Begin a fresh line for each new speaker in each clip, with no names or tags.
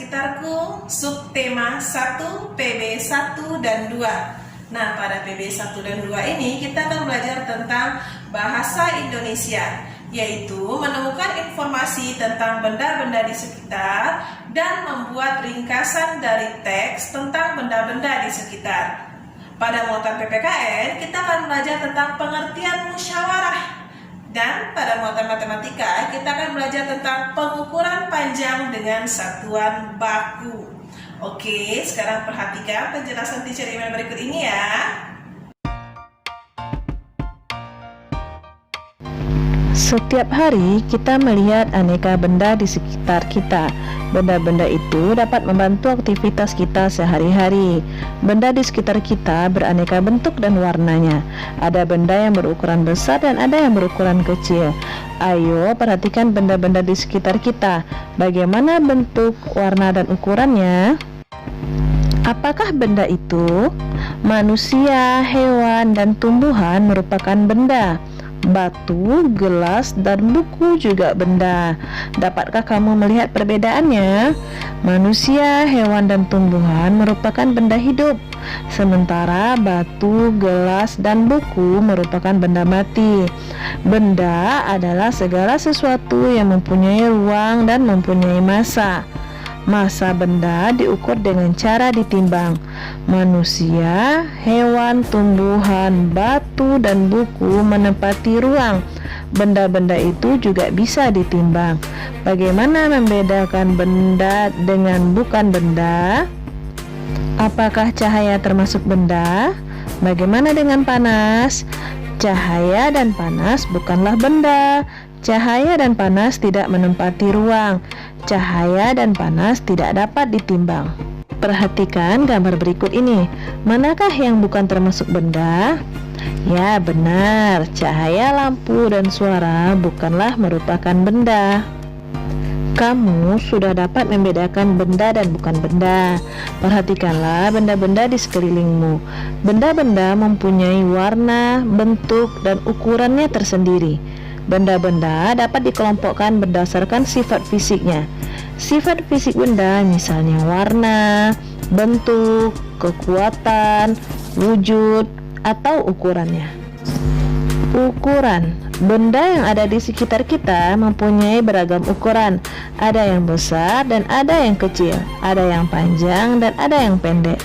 sekitarku, subtema 1, PB 1 dan 2. Nah, pada PB 1 dan 2 ini kita akan belajar tentang bahasa Indonesia, yaitu menemukan informasi tentang benda-benda di sekitar dan membuat ringkasan dari teks tentang benda-benda di sekitar. Pada muatan PPKN, kita akan belajar tentang pengertian musyawarah. Dan pada muatan matematika, kita akan belajar tentang pengukuran panjang dengan satuan baku. Oke, sekarang perhatikan penjelasan teacher email berikut ini ya.
Setiap hari kita melihat aneka benda di sekitar kita. Benda-benda itu dapat membantu aktivitas kita sehari-hari. Benda di sekitar kita beraneka bentuk dan warnanya. Ada benda yang berukuran besar dan ada yang berukuran kecil. Ayo perhatikan benda-benda di sekitar kita. Bagaimana bentuk, warna, dan ukurannya? Apakah benda itu? Manusia, hewan, dan tumbuhan merupakan benda. Batu, gelas, dan buku juga benda. Dapatkah kamu melihat perbedaannya? Manusia, hewan, dan tumbuhan merupakan benda hidup, sementara batu, gelas, dan buku merupakan benda mati. Benda adalah segala sesuatu yang mempunyai ruang dan mempunyai massa. Massa benda diukur dengan cara ditimbang. Manusia, hewan, tumbuhan, batu, dan buku menempati ruang. Benda-benda itu juga bisa ditimbang. Bagaimana membedakan benda dengan bukan benda? Apakah cahaya termasuk benda? Bagaimana dengan panas? Cahaya dan panas bukanlah benda. Cahaya dan panas tidak menempati ruang. Cahaya dan panas tidak dapat ditimbang. Perhatikan gambar berikut ini. Manakah yang bukan termasuk benda? Ya, benar. Cahaya, lampu, dan suara bukanlah merupakan benda. Kamu sudah dapat membedakan benda dan bukan benda. Perhatikanlah benda-benda di sekelilingmu. Benda-benda mempunyai warna, bentuk, dan ukurannya tersendiri. Benda-benda dapat dikelompokkan berdasarkan sifat fisiknya. Sifat fisik benda misalnya warna, bentuk, kekuatan, wujud, atau ukurannya. Ukuran. Benda yang ada di sekitar kita mempunyai beragam ukuran. Ada yang besar dan ada yang kecil. Ada yang panjang dan ada yang pendek.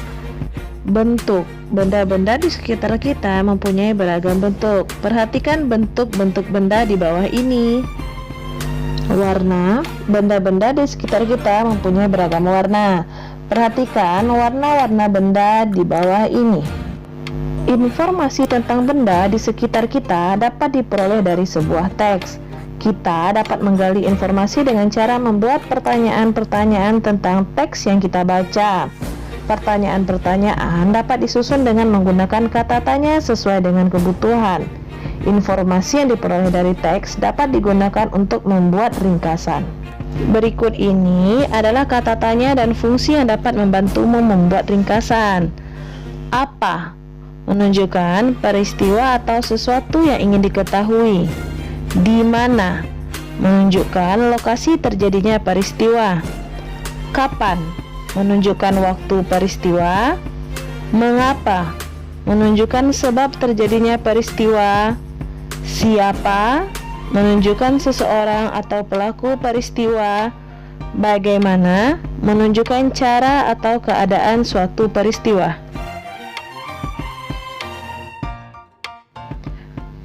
Bentuk. Benda-benda di sekitar kita mempunyai beragam bentuk. Perhatikan bentuk-bentuk benda di bawah ini. Warna. Benda-benda di sekitar kita mempunyai beragam warna. Perhatikan warna-warna benda di bawah ini. Informasi tentang benda di sekitar kita dapat diperoleh dari sebuah teks. Kita dapat menggali informasi dengan cara membuat pertanyaan-pertanyaan tentang teks yang kita baca. Pertanyaan-pertanyaan dapat disusun dengan menggunakan kata tanya sesuai dengan kebutuhan. Informasi yang diperoleh dari teks dapat digunakan untuk membuat ringkasan. Berikut ini adalah kata tanya dan fungsi yang dapat membantumu membuat ringkasan. Apa? Menunjukkan peristiwa atau sesuatu yang ingin diketahui. Di mana? Menunjukkan lokasi terjadinya peristiwa. Kapan? Menunjukkan waktu peristiwa. Mengapa? Menunjukkan sebab terjadinya peristiwa. Siapa? Menunjukkan seseorang atau pelaku peristiwa. Bagaimana? Menunjukkan cara atau keadaan suatu peristiwa.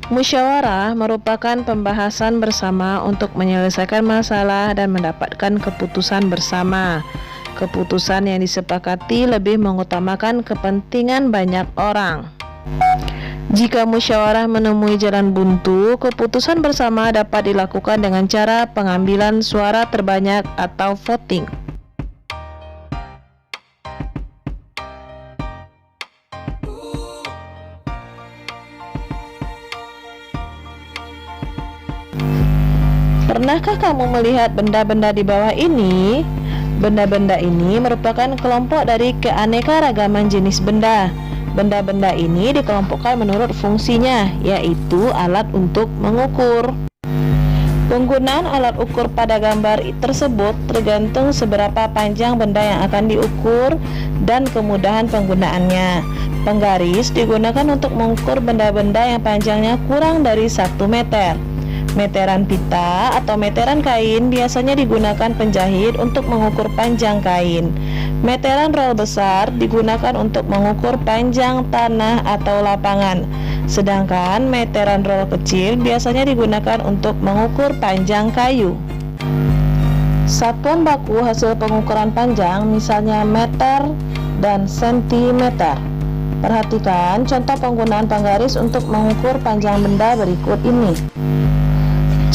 Musyawarah merupakan pembahasan bersama untuk menyelesaikan masalah dan mendapatkan keputusan bersama. Keputusan yang disepakati lebih mengutamakan kepentingan banyak orang. Jika musyawarah menemui jalan buntu, keputusan bersama dapat dilakukan dengan cara pengambilan suara terbanyak atau voting. Pernahkah kamu melihat benda-benda di bawah ini? Benda-benda ini merupakan kelompok dari keanekaragaman jenis benda. Benda-benda ini dikelompokkan menurut fungsinya, yaitu alat untuk mengukur. Penggunaan alat ukur pada gambar tersebut tergantung seberapa panjang benda yang akan diukur dan kemudahan penggunaannya. Penggaris digunakan untuk mengukur benda-benda yang panjangnya kurang dari 1 meter. Meteran pita atau meteran kain biasanya digunakan penjahit untuk mengukur panjang kain. Meteran rol besar digunakan untuk mengukur panjang tanah atau lapangan. Sedangkan meteran rol kecil biasanya digunakan untuk mengukur panjang kayu. Satuan baku hasil pengukuran panjang misalnya meter dan sentimeter. Perhatikan contoh penggunaan penggaris untuk mengukur panjang benda berikut ini.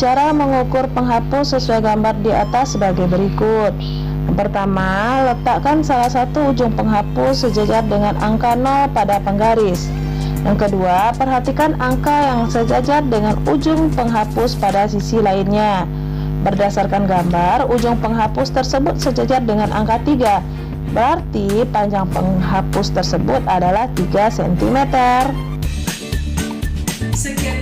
Cara mengukur penghapus sesuai gambar di atas sebagai berikut. Yang pertama, letakkan salah satu ujung penghapus sejajar dengan angka 0 pada penggaris. Yang kedua, perhatikan angka yang sejajar dengan ujung penghapus pada sisi lainnya. Berdasarkan gambar, ujung penghapus tersebut sejajar dengan angka 3. Berarti panjang penghapus tersebut adalah 3 cm.
Sekian